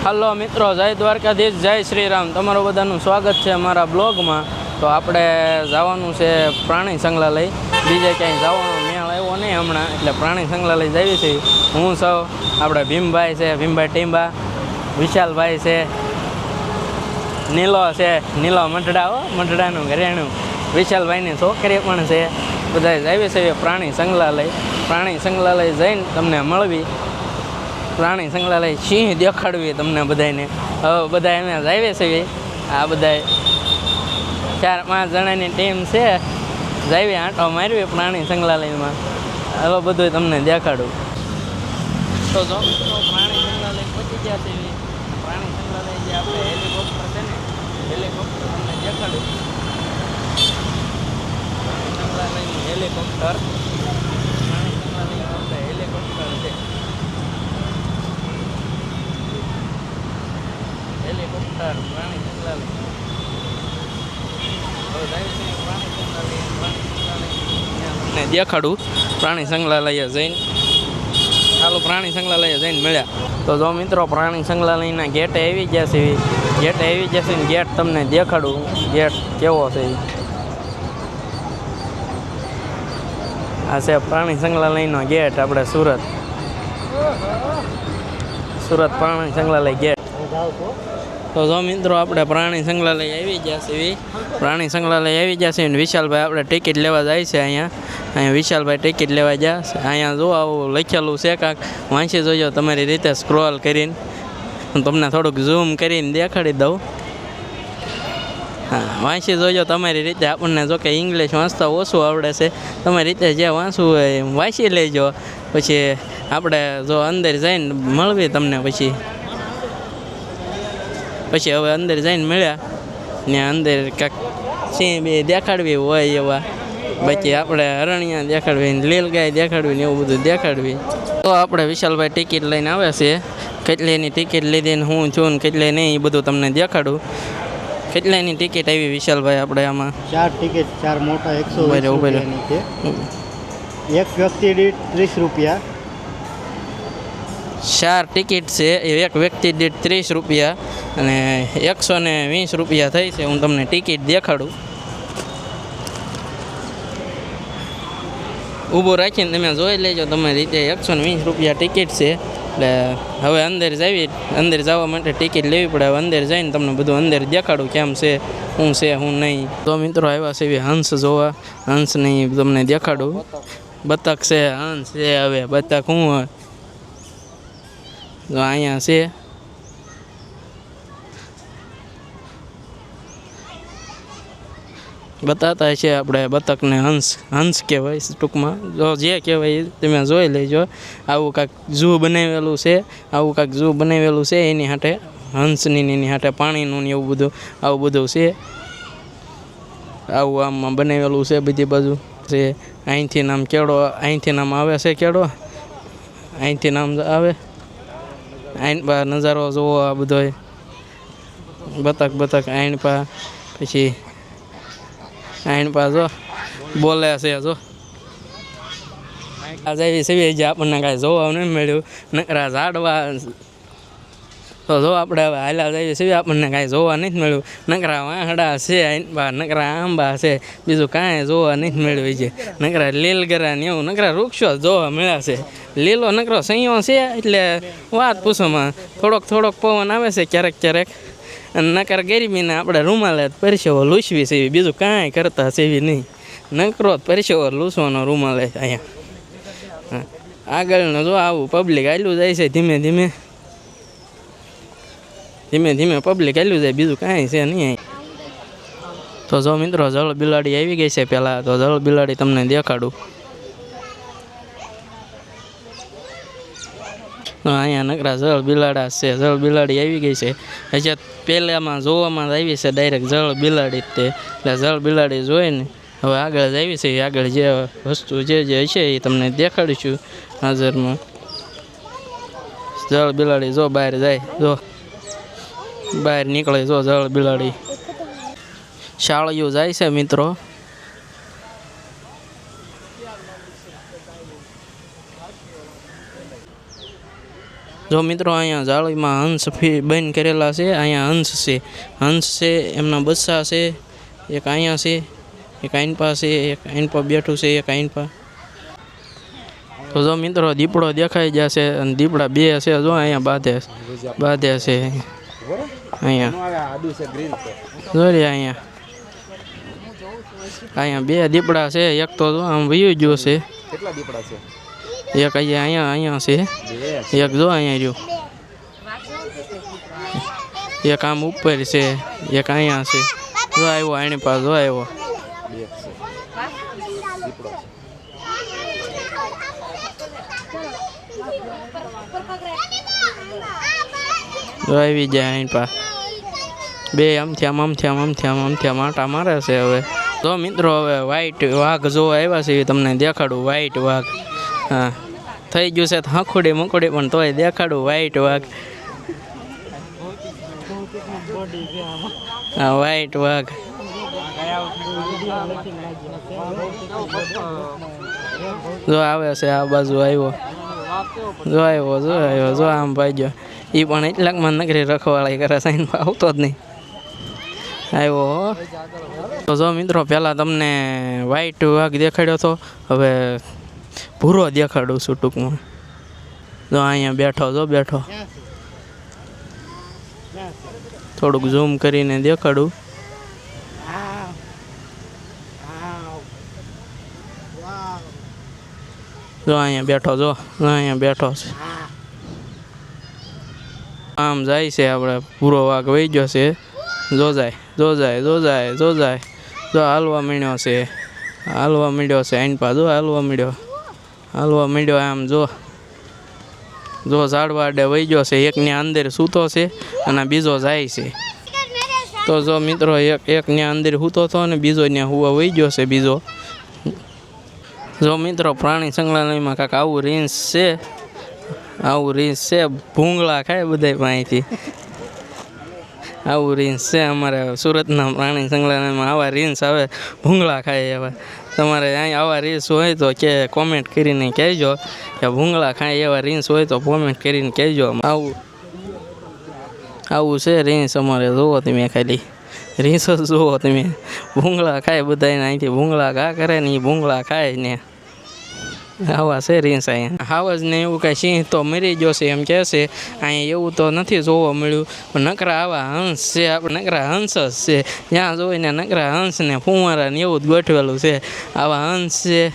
Hello મિત્રો, જય દ્વારકાધીશ, જય શ્રી રામ. તમારું બધાનું સ્વાગત છે અમારા બ્લોગમાં. તો આપણે જવાનું છે પ્રાણી સંગ્રહાલય. બીજે ક્યાંય જવાનો મેળ આવ્યો નહીં હમણાં, એટલે પ્રાણી સંગ્રહાલય જઈએ છીએ. હું સૌ આપણે ભીમભાઈ છે, ભીમભાઈ ટીંબા, વિશાલભાઈ છે, નીલો મઢડાનું ઘરેણું, વિશાલભાઈની છોકરી પણ છે. બધા જઈએ છીએ પ્રાણી સંગ્રહાલય. પ્રાણી સંગ્રહાલય જઈને તમને મળવી, પ્રાણી સંગ્રહાલય સિંહ દેખાડવી તમને બધાને. હવે બધા અમે જઈએ છીએ, આ બધા 4-5 જણાની ટીમ છે. જઈએ આંટો મારવી પ્રાણી સંગ્રહાલયમાં. હવે બધું તમને દેખાડું. તો જો પ્રાણી સંગ્રહાલય પહોંચી ગયા છે. પ્રાણી સંગ્રહાલય જે આપણે હેલિકોપ્ટર છે ને, હેલિકોપ્ટર તમને દેખાડું. સંગ્રહાલયનું હેલિકોપ્ટર, પ્રાણી સંગ્રહાલયનું આપણે હેલિકોપ્ટર છે. હેલિકોપ્ટર પ્રાણી સંગ્રહાલય. તમને દેખાડું પ્રાણી સંગ્રહાલય જઈને. ચાલો પ્રાણી સંગ્રહાલય જઈને મળ્યા. તો જો મિત્રો, પ્રાણી સંગ્રહાલયના ગેટે આવી ગયા છે. ગેટે આવી જશે ને ગેટ તમને દેખાડું, ગેટ કેવો છે. આ છે પ્રાણી સંગ્રહાલયનો ગેટ, આપણે સુરત પ્રાણી સંગ્રહાલય ગેટ. તો જો મિત્રો, આપણે પ્રાણી સંગ્રહાલય આવી ગયા છે. પ્રાણી સંગ્રહાલય આવી ગયા છે ને વિશાલભાઈ આપણે ટિકિટ લેવા જાય છે. અહીંયા વિશાલભાઈ ટિકિટ લેવા ગયા છે. અહીંયા જો આવું લખેલું છે, કાંક વાંચી જોજો તમારી રીતે સ્ક્રોલ કરીને. હું તમને થોડુંક ઝૂમ કરીને દેખાડી દઉં. હા, વાંચી જોજો તમારી રીતે. આપણને જો કે ઇંગ્લિશ વાંચતા ઓછું આવડે છે, તમારી રીતે જે વાંચવું હોય વાંચી લેજો. પછી આપણે જો અંદર જઈને મળવી તમને. પછી હવે અંદર જઈને મળ્યા ને અંદર કાંક સિંહ બે દેખાડવી હોય એવા, બાકી આપણે હરણિયા દેખાડવી, લીલગાય દેખાડવી ને એવું બધું દેખાડવી. તો આપણે વિશાલભાઈ ટિકિટ લઈને આવે છે. કેટલીની ટિકિટ લીધી ને હું છું ને કેટલી નહીં એ બધું તમને દેખાડું. કેટલાની ટિકિટ આવી વિશાલભાઈ આપણે આમાં? 4 ટિકિટ, 4 મોટા 120 રૂપિયાની છે. એક વ્યક્તિ દીઠ 30 રૂપિયા. 4 ટિકિટ છે, એક વ્યક્તિ દીઠ 30 રૂપિયા અને 120 રૂપિયા થઈ છે. હું તમને ટિકિટ દેખાડું. ઊભું રાખીને તમે જોઈ લેજો તમારી રીતે. 120 રૂપિયા ટિકિટ છે. એટલે હવે અંદર જવા માટે ટિકિટ લેવી પડે. હવે અંદર જઈને તમને બધું અંદર દેખાડું કેમ છે, શું નહીં. તો મિત્રો આવ્યા છે હંસ જોવા. હંસ નહીં તમને દેખાડું. બતક છે, હંસ છે. હવે બતક શું હોય તો અહીંયા છે. બતાતા છે આપણે બતકને હંસ કહેવાય ટૂંકમાં. જો જે કહેવાય તમે જોઈ લેજો. આવું કાંઈક ઝૂ બનાવેલું છે. એની હાટે હંસની એની હાટે પાણીનું ને એવું બધું આવું બધું છે. આવું આમાં બનાવેલું છે બધી બાજુ છે. અહીંથી નામ કેળો, અહીંથી નામ આવે છે કેળો, અહીંથી નામ આવે. આઈન પા નજારો જોવો આ બધો બતક આઈન પા. પછી આઈન પા જો બોલે છે. જો આ જેવી સેવી જે આપણને કાંઈ જોવા નહીં મળ્યું. નકરા ઝાડવા તો જો આપણે હવે હાલ્યા જઈએ સેવી આપણને કાંઈ જોવા નથી મળ્યું. નકરા વાંહડા છે આઈન પા, નકરા આંબા છે, બીજું કાંઈ જોવા નથી મળ્યું છે. નકરા લીલગરા ને એવું નકરા વૃક્ષો જોવા મળ્યા છે. લીલો નકરો સૈયો છે એટલે વાત પૂછોમાં. થોડોક પવન આવે છે ક્યારેક. અને નકર ગરમીને આપણે રૂમાલે પરસેવો લૂસવી છે, બીજું કાંઈ કરતા સેવી નહીં. નકરો પરસેવો લૂસવાનો રૂમાલે અહીંયા. આગળનો જો આવું પબ્લિક આયલું જાય છે. ધીમે ધીમે પબ્લિક આયલું જાય, બીજું કાંઈ છે નહીં. તો જો મિત્રો, જળ બિલાડી આવી ગઈ છે. પહેલાં તો જળ બિલાડી તમને દેખાડું. અહીંયા નકરા જળ બિલાડા છે. જળ બિલાડી આવી ગઈ છે. હજી પહેલાંમાં જોવામાં આવી છે ડાયરેક્ટ જળ બિલાડી જ તે. એટલે જળ બિલાડી જોઈને હવે આગળ જ આવી છે. આગળ જે વસ્તુ જે હશે એ તમને દેખાડીશું હાજરમાં. જળ બિલાડી જો બહાર જાય, જો બહાર નીકળે. જો જળ બિલાડી શાળીઓ જાય છે મિત્રો. જો મિત્રો અહીંયા જાળીમાં હંસ બંધ કરેલા છે. અહીંયા હંસ છે એમના બચ્ચા છે. એક અહીંયા છે, એક આઈનપા છે, એક આઈનપા બેઠું છે, એક આઈનપા. તો જો મિત્રો દીપડો દેખાઈ જશે અને દીપડા બે છે. જો અહીંયા બાંધે છે અહીંયા જો રે અહીંયા બે દીપડા છે. એક તો જો આમ વયું ગયો છે. કેટલા દીપડા છે? એક અહીંયા છે. એક જો અહીંયા રહ્યું. એક આમ ઉપર છે, એક અહીંયા છે. જો આવ્યો આની પાસે, જો આવ્યો. જો આવી જાય આની પાસે. બે આમથી માટા મારે છે. હવે જો મિત્રો હવે વ્હાઈટ વાઘ જો આવ્યા છે એ તમને દેખાડું. વ્હાઈટ વાઘ, હા થઈ ગયું છે હખુડી મકુડી પણ તોય દેખાડું. વ્હાઈટ વાઘ, હા વ્હાઈટ વાઘ. જો આવે છે આ બાજુ આવ્યો. જો આમ ભાઈ એ પણ એટલાકમાં નગરી રખવાળી કરે છે, આવતો જ નહીં. આવ્યો. તો જો મિત્રો પહેલાં તમને વ્હાઈટ વાઘ દેખાડ્યો હતો, હવે ભૂરો દેખાડું છું ટૂંકમાં. જો અહીંયા બેઠો. થોડુંક ઝૂમ કરીને દેખાડું. જો અહીંયા બેઠો છે. આમ જાય છે આપણે. પૂરો વાઘ વહી ગયો છે. જો જાય. જો હાલવા માંડ્યો છે. આઈન પા જો હાલવા માંડ્યો આમ જો ઝાડવા આડે વહી ગયો છે. એકની અંદર સૂતો છે અને બીજો જાય છે. તો જો મિત્રો એકની અંદર સૂતો હતો અને બીજો ત્યાં હુવા વહી ગયો છે બીજો. જો મિત્રો પ્રાણી સંગ્રહાલયમાં કાંક આવું રીંછ છે. ભૂંગળા ખાય બધા પાસેથી. આવું રીંછ છે અમારે સુરતના પ્રાણી સંગ્રહાલયમાં. આવા રીંછ આવે ભૂંગળા ખાય એવા. તમારે અહીં આવા રીંછ હોય તો કે કોમેન્ટ કરીને કહેજો કે ભૂંગળા ખાય એવા રીંછ હોય તો કોમેન્ટ કરીને કહેજો. આવું છે રીંછ અમારે. જુઓ તમે ખાલી રીંછ જ જુઓ તમે. ભૂંગળા ખાય બધાને અહીંથી ભૂંગળા ઘા કરે ને એ ભૂંગળા ખાય ને. આવા છે રીંછ અહીંયા. હાવજ ને એવું કાંઈ સિંહ તો મરી ગયો છે એમ કહે છે. અહીંયા એવું તો નથી જોવા મળ્યું, પણ નકરા આવા હંસ છે. આપણે નકરા હંસ જ છે. જ્યાં જોઈને નકરા હંસ ને ફુવારા ને એવું જ ગોઠવેલું છે. આવા હંસ છે,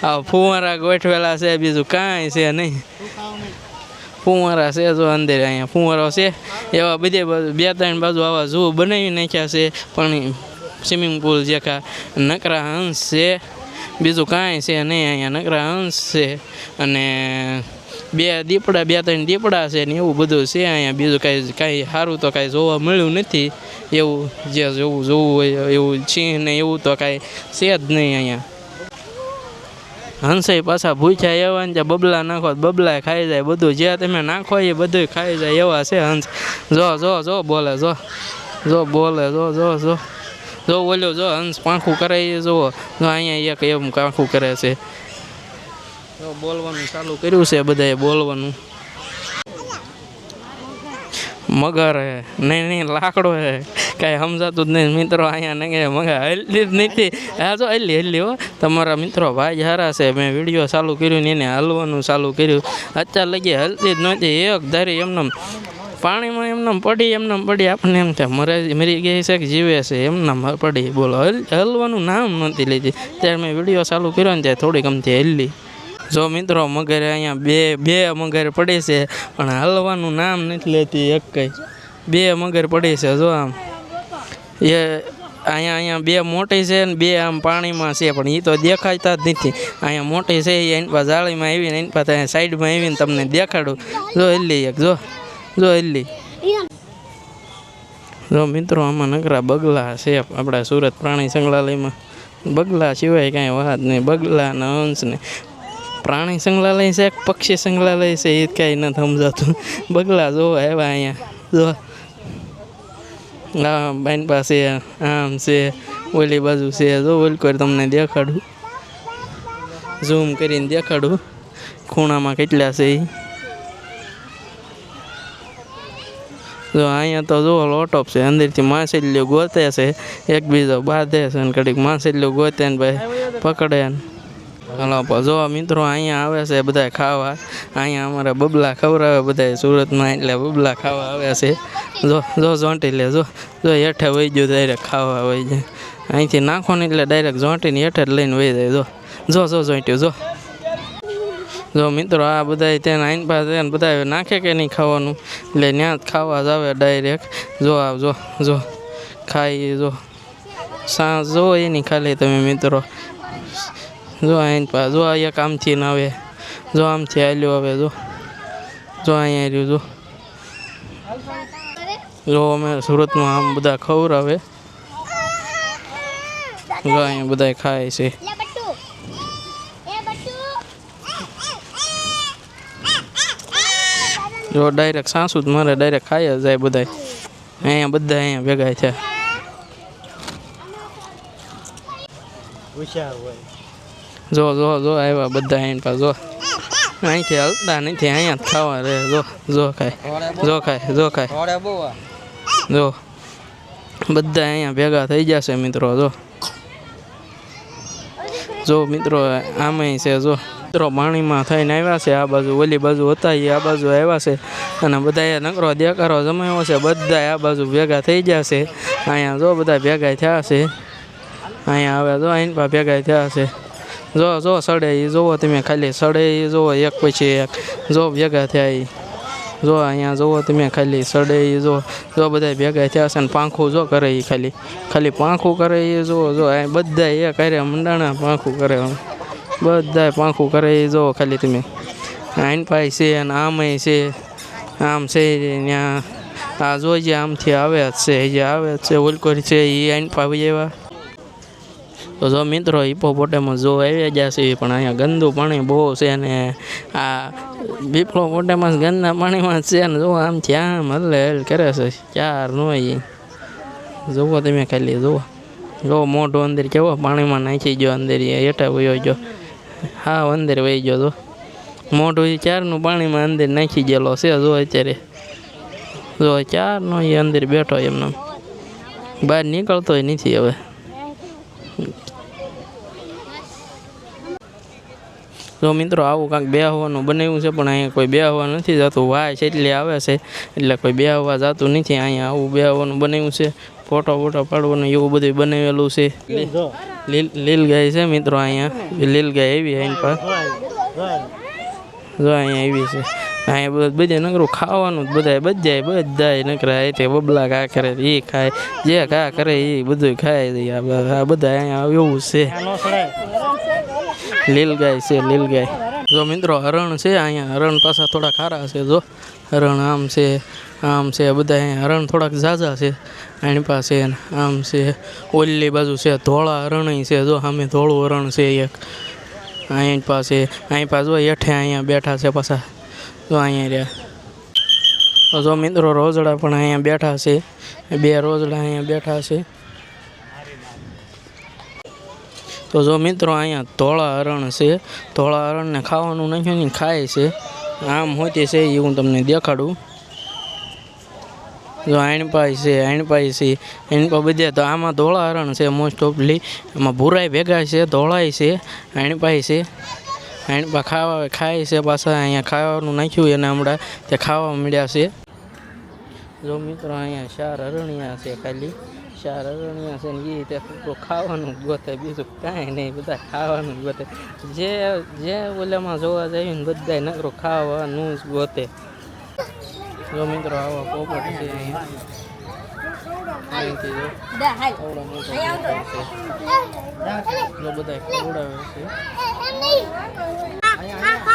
આવા ફુવારા ગોઠવેલા છે. બીજું કાંઈ છે નહીં. ફુવારા છે જો અંદર. અહીંયા ફુવારો છે એવા બધે બે ત્રણ બાજુ આવા ઝૂ બનાવી નાખ્યા છે, પણ સ્વિમિંગ પુલ જેખા. નકરા હંસ છે, બીજું કાંઈ છે નહીં. અહીંયા નકરા હંસ છે અને બે ત્રણ દીપડા છે ને એવું બધું છે અહીંયા. બીજું કાંઈ સારું તો કાંઈ જોવા મળ્યું નથી. એવું જે જોવું હોય એવું સિંહ ને એવું તો કાંઈ છે જ નહીં અહીંયા. હંસે પાછા ભૂખ્યા એવા ને ત્યાં બબલા નાખો બબલા ખાઈ જાય. બધું જે તમે નાખો એ બધું ખાઈ જાય એવા છે હંસ. જો બોલે. જો ઓલ્યો જો હંસ પાંખું કરે એ જુઓ. જો અહીંયા એક એમ પાંખું કરે છે. જો બોલવાનું ચાલુ કર્યું છે બધાએ બોલવાનું. મગર હે નહીં લાકડો હે, કાંઈ સમજાતું જ નહીં મિત્રો. અહીંયા નહીં મગર હલતી જ નથી. હા જો હલી હો. તમારા મિત્રો ભાઈ હારા છે. મેં વિડીયો ચાલુ કર્યું ને એને હલવાનું ચાલુ કર્યું. અત્યારે લગી હલતી જ નહોતી. એક ધારી એમને પાણીમાં એમને પડી આપણને એમ થાય મરી ગઈ છે કે જીવે છે એમને પડી. બોલો હલવાનું નામ નહોતી લીધી. ત્યારે મેં વિડીયો ચાલુ કર્યો ને ત્યારે થોડીક અમથી હલી. જો મિત્રો મગર અહીંયા બે મગર પડી છે પણ હલવાનું નામ નથી લેતી એક કંઈ. બે મગર પડી છે જો આમ. એ અહીંયા બે મોટી છે ને બે આમ પાણીમાં છે પણ એ તો દેખાતા જ નથી. અહીંયા મોટી છે એ એની પાસે જાળીમાં આવીને એની પાસે સાઈડમાં આવીને તમને દેખાડું. જો હલી એક જો હલી. જો મિત્રો આમાં નકરા બગલા છે આપણા સુરત પ્રાણી સંગ્રહાલયમાં. બગલા સિવાય કાંઈ વાત નહીં. બગલા ને હંસ ને પ્રાણી સંગ્રહાલય છે પક્ષી સંગ્રહાલય છે એ કાંઈ નથી સમજાતું. બગલા જોવા આવ્યા અહીંયા. જો હા બેન પાસે આમ છે, ઓલી બાજુ છે. જો ઓલી કરી તમને દેખાડું, ઝૂમ કરીને દેખાડું ખૂણામાં કેટલા છે એ. જો અહીંયા તો જુઓ લોટોપ છે, અંદરથી માછલીઓ ગોતે છે, એકબીજો બાંધે છે ને ઘડીક માછલીઓ ગોતે ને ભાઈ પકડે ને. હાલો જો મિત્રો અહીંયા આવે છે બધા ખાવા, અહીંયા અમારે બબલા ખવડાવે બધા સુરતમાં, એટલે બબલા ખાવા આવે છે. જો જો જોંટી લે, જો જો હેઠે વહી ગયું ડાયરેક્ટ ખાવા વહી જાય, અહીંથી નાખો ને એટલે ડાયરેક્ટ જોંટીને હેઠે જ લઈને વહી જાય. જો જો જો જોંટ્યું જો. જો મિત્રો આ બધા તેને આઈન પાસે ને બધા નાખે કે નહીં ખાવાનું, એટલે ત્યાં જ ખાવા જ આવે ડાયરેક્ટ. જો આવ જો જો ખાઈ જો સાંજ જો એની ખાલી તમે મિત્રો. જો આઈન પાસે જો એક આમથી ને આવે, જો આમથી હાલ્યો આવે, જો જો અહીંયા રહ્યું જો. જો અમે સુરતમાં આમ બધા ખવડાવે, જો અહીંયા બધા ખાય છે. જો ડાયરેક્ટ સાસુ જ મારે ડાયરેક્ટ ખાઈ જ જાય બધા, અહીંયા બધા અહીંયા ભેગા છે. હોશિયાર હોય. જો જો જો આવ્યા બધા અહીં પાસે, જો અહીંથી હલતા નથી, અહીંયા જ ખાવા રહે. જો જો ખાય, જો ખાય, જો ખાય, જો બધા અહીંયા ભેગા થઈ જશે મિત્રો. જો જો મિત્રો આમાંય છે, જો મિત્રો પાણીમાં થઈને આવ્યા છે, આ બાજુ ઓલી બાજુ હતા એ આ બાજુ આવ્યા છે, અને બધા નકરો દેકારો જમાયો છે, બધા આ બાજુ ભેગા થઈ જશે. અહીંયા જો બધા ભેગા થયા છે, અહીંયા આવે જો અહીં પા ભેગા થયા છે. જો જો સડે એ જોવો તમે, ખાલી સડે એ જોવો એક પછી એક, જો ભેગા થયા એ જો. અહીંયા જોવો તમે ખાલી સડે એ જો, જો બધા ભેગા થયા છે ને પાંખું જો કરે એ ખાલી ખાલી પાંખું કરે એ જો. જો અહીં બધા એ કરે મંડાણા પાંખું કરે, બધા પાંખું કરે એ જો ખાલી તમે. આઈન પાઈ છે અને આમય છે, આમ છે ત્યાં આ જોઈજે આમથી આવે જ છે, જે આવે જ છે ઓલકોરી છે એ આઈન પાવી એવા. તો જો મિત્રો હિપોપોટેમસ જો આવી ગયા છે, પણ અહીંયા ગંદુ પાણી બહુ છે ને આ હિપોપોટેમસ ગંદા પાણીમાં છે ને જો આમથી આમ હલે હલ કરે છે ચાર નો. જુઓ તમે ખાલી જુઓ, જો મોઢું અંદર કેવો પાણીમાં નાખી ગયો, અંદર હેઠા વયો ગયો, હા અંદર વહી ગયો. જો મોઢું ચારનું પાણીમાં અંદર નાખી ગયેલો છે. જો અત્યારે જો ચારનો એ અંદર બેઠો એમને, બહાર નીકળતોય નથી હવે. જો મિત્રો આવું કાંઈક બેહવાનું બનાવ્યું છે, પણ અહીંયા કોઈ બેહવા નથી જતું, વાય છે એટલે આવે છે, એટલે કોઈ બેહવા જતું નથી. અહીંયા આવું બેહવાનું બનાવ્યું છે, ફોટો પાડવાનું એવું બધું બનાવેલું છે. લીલ ગાય છે મિત્રો, અહીંયા લીલ ગાય આવી અહીં પર, જો અહીંયા આવી છે. અહીંયા બધા નકરું ખાવાનું જ બધા નકરા તે બબલા કા કરે એ ખાય, જે કા કરે એ બધું ખાય. આ બધા અહીંયા એવું છે, લીલ ગાય છે, લીલ ગાય. જો મિત્રો હરણ છે અહીંયા, હરણ પાછા થોડા ખારા છે. જો હરણ આમ છે બધા અહીંયા હરણ થોડાક ઝાઝા છે એની પાસે, આમ છે. ઓલી બાજુ છે ધોળા હરણ છે, જો સામે ધોળું હરણ છે એક અહીં પાસે જો હેઠે અહીંયા બેઠા છે પાછા, જો અહીંયા રહ્યા. જો મિત્રો રોજડા પણ અહીંયા બેઠા છે, બે રોજડા અહીંયા બેઠા છે. તો જો મિત્રો અહીંયા ધોળા હરણ છે, ધોળા હરણને ખાવાનું નાખ્યું ને ખાય છે, આમ હોતી છે એ હું તમને દેખાડું. જો આણપાઈ છે એની પર બધે તો આમાં ધોળા હરણ છે મોસ્ટ ઓફલી, એમાં ભૂરાઈ ભેગા છે, ધોળાય છે, આણપાઈ છે. આણપા ખાય છે પાછા, અહીંયા ખાવાનું નાખ્યું એને હમણાં તે ખાવા મળ્યા છે. જો મિત્રો અહીંયા 4 હરણિયા છે, ખાલી 4 હરણિયા છે ને એ તે ખાવાનું ગોતે, બીજું કાંઈ નહીં, બધા ખાવાનું જ ગોતે. જે ઓલામાં જોવા જાય ને બધા નકરું ખાવાનું જ ગોતે. જો મિત્રો આવા પોપટ છે અહીંયા, અહીંથી જો બધા ખવડાવે છે.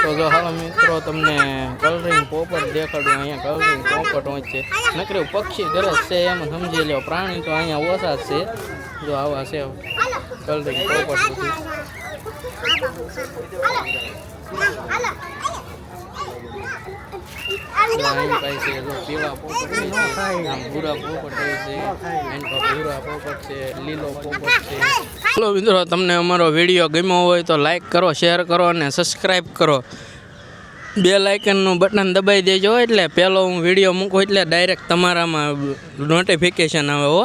તો જો હાલો મિત્રો તમને કલરિંગ પોપટ દેખાડું. અહીંયા કલરિંગ પોપટ હોય છે, નકરું પક્ષી ઘરે જ છે એમ સમજી લો, પ્રાણી તો અહીંયા ઓછા જ છે. જો આવા છે કલરિંગ પોપટ બધું. અહીં પાસે જો પીળા પોપટ છે, આમ ભૂરા પોપટ છે, એન પર ભૂરા પોપટ છે, લીલો પોપટ છે. ચાલો મિત્રો તમને અમારો વિડીયો ગમ્યો હોય તો લાઈક કરો, શેર કરો અને સબસ્ક્રાઈબ કરો. બેલ આઇકનનું બટન દબાવી દેજો એટલે પહેલો હું વિડીયો મૂકું એટલે ડાયરેક્ટ તમારામાં નોટિફિકેશન આવે હો.